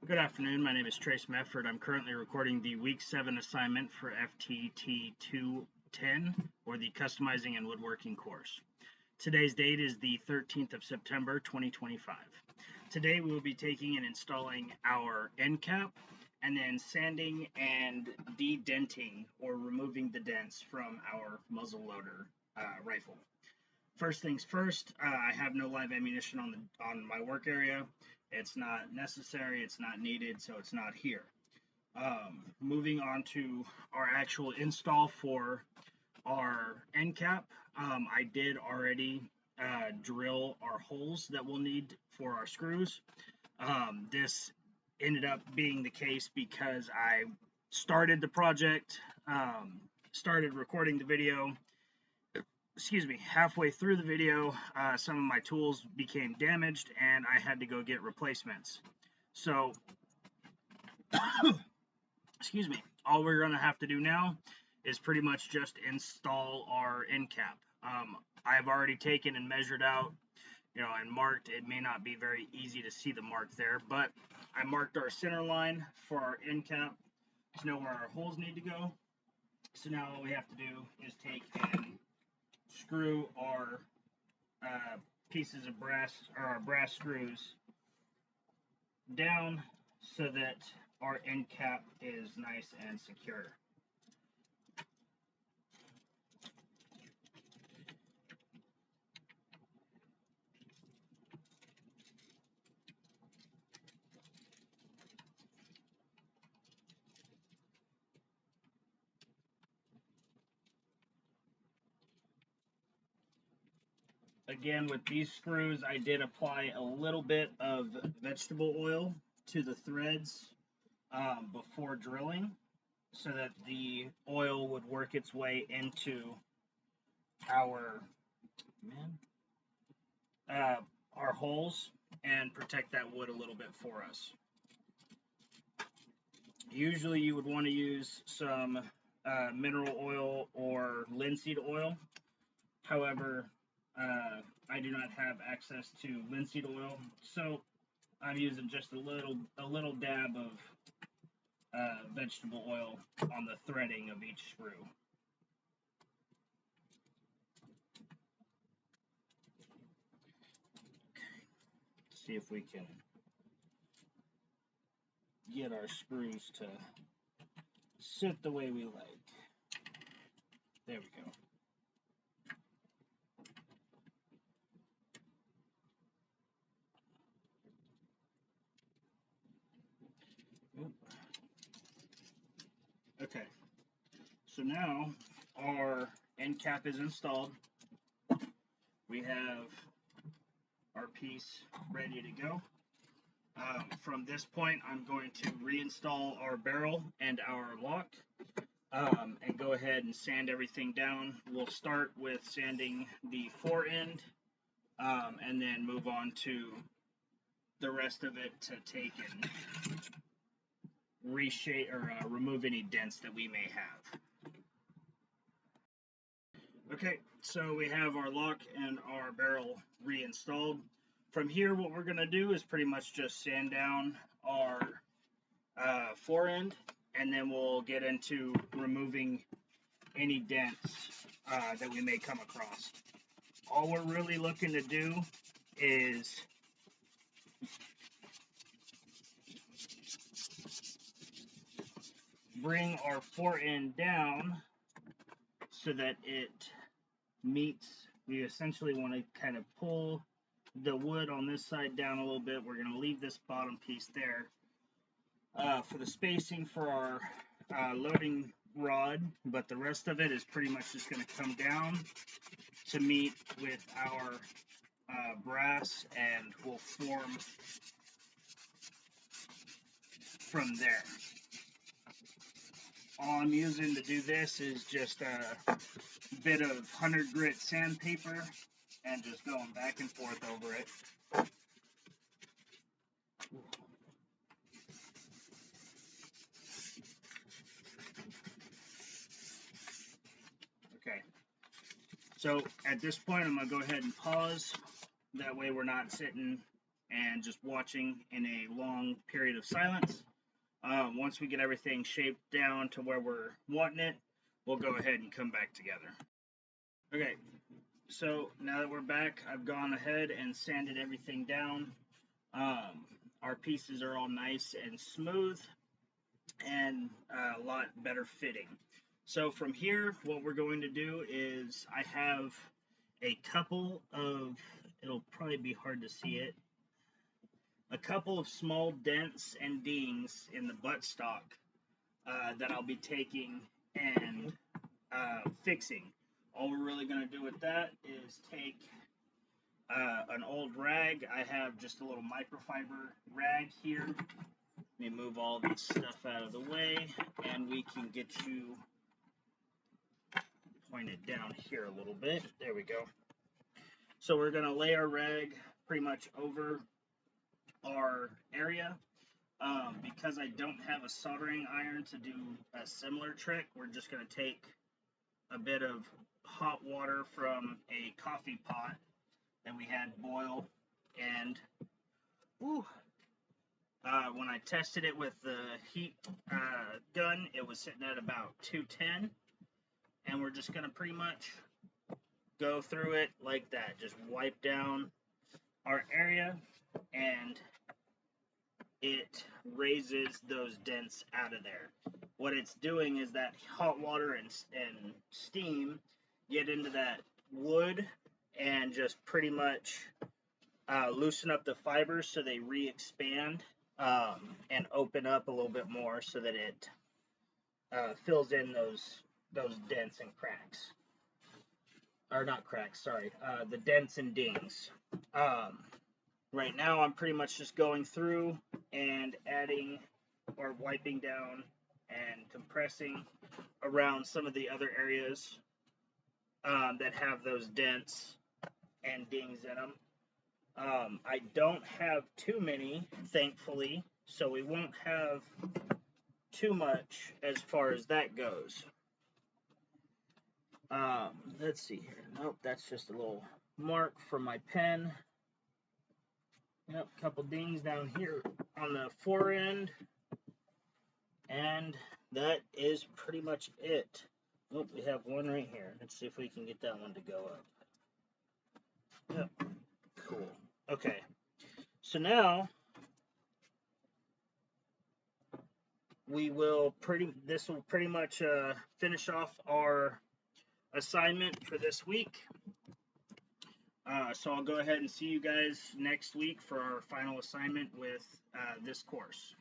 Good afternoon. My name is Trace Mefford. I'm currently recording the Week 7 assignment for FTT210, or the Customizing and Woodworking course. Today's date is the 13th of September, 2025. Today we will be taking and installing our end cap, and then sanding and de-denting, or removing the dents from our muzzle loader rifle. First things first, I have no live ammunition on my work area. It's not necessary, it's not needed, so it's not here. Moving on to our actual install for our end cap, I did already drill our holes that we'll need for our screws. This ended up being the case because I started the project, started recording the video. Halfway through the video, some of my tools became damaged and I had to go get replacements. So, all we're going to have to do now is pretty much just install our end cap. I've already taken and measured out, and marked. It may not be very easy to see the mark there, but I marked our center line for our end cap to know where our holes need to go. So now what we have to do is take and screw our pieces of brass, or our brass screws, down so that our end cap is nice and secure. Again, with these screws, I did apply a little bit of vegetable oil to the threads before drilling, so that the oil would work its way into our holes and protect that wood a little bit for us. Usually you would want to use some mineral oil or linseed oil. However, I do not have access to linseed oil, so I'm using just a little dab of vegetable oil on the threading of each screw. See if we can get our screws to sit the way we like. There we go. Okay, so now our end cap is installed. We have our piece ready to go. From this point, I'm going to reinstall our barrel and our lock, and go ahead and sand everything down. We'll start with sanding the fore-end, and then move on to the rest of it to take and reshape or remove any dents that we may have. Okay, so we have our lock and our barrel reinstalled. From here, what we're going to do is pretty much just sand down our fore-end, and then we'll get into removing any dents that we may come across. All we're really looking to do is bring our fore-end down so that it meets. We essentially want to kind of pull the wood on this side down a little bit. We're going to leave this bottom piece there for the spacing for our loading rod, but the rest of it is pretty much just going to come down to meet with our brass, and will form from there. All I'm using to do this is just a bit of 100 grit sandpaper and just going back and forth over it. Okay, so at this point I'm going to go ahead and pause. That way we're not sitting and just watching in a long period of silence. Once we get everything shaped down to where we're wanting it, we'll go ahead and come back together. Okay, so now that we're back, I've gone ahead and sanded everything down. Our pieces are all nice and smooth and a lot better fitting. So from here, what we're going to do is I have a couple of, it'll probably be hard to see it, a couple of small dents and dings in the buttstock that I'll be taking and fixing. All we're really going to do with that is take an old rag. I have just a little microfiber rag here. Let me move all this stuff out of the way, and we can get you pointed down here a little bit. There we go. So we're going to lay our rag pretty much over our area. Because I don't have a soldering iron to do a similar trick, we're just going to take a bit of hot water from a coffee pot that we had boil, and when I tested it with the heat gun, it was sitting at about 210, and we're just going to pretty much go through it like that, just wipe down our area, and it raises those dents out of there. What it's doing is that hot water and steam get into that wood and just pretty much loosen up the fibers so they re-expand and open up a little bit more so that it fills in those dents and cracks. Or not cracks, sorry, the dents and dings. Right now I'm pretty much just going through and adding or wiping down and compressing around some of the other areas that have those dents and dings in them. I don't have too many, thankfully, so we won't have too much as far as that goes. Let's see here. Nope, that's just a little mark from my pen. Yep, a couple dings down here on the fore-end, and that is pretty much it. Oh, we have one right here. Let's see if we can get that one to go up. Yep, cool. Okay, so now this will pretty much finish off our assignment for this week. So I'll go ahead and see you guys next week for our final assignment with this course.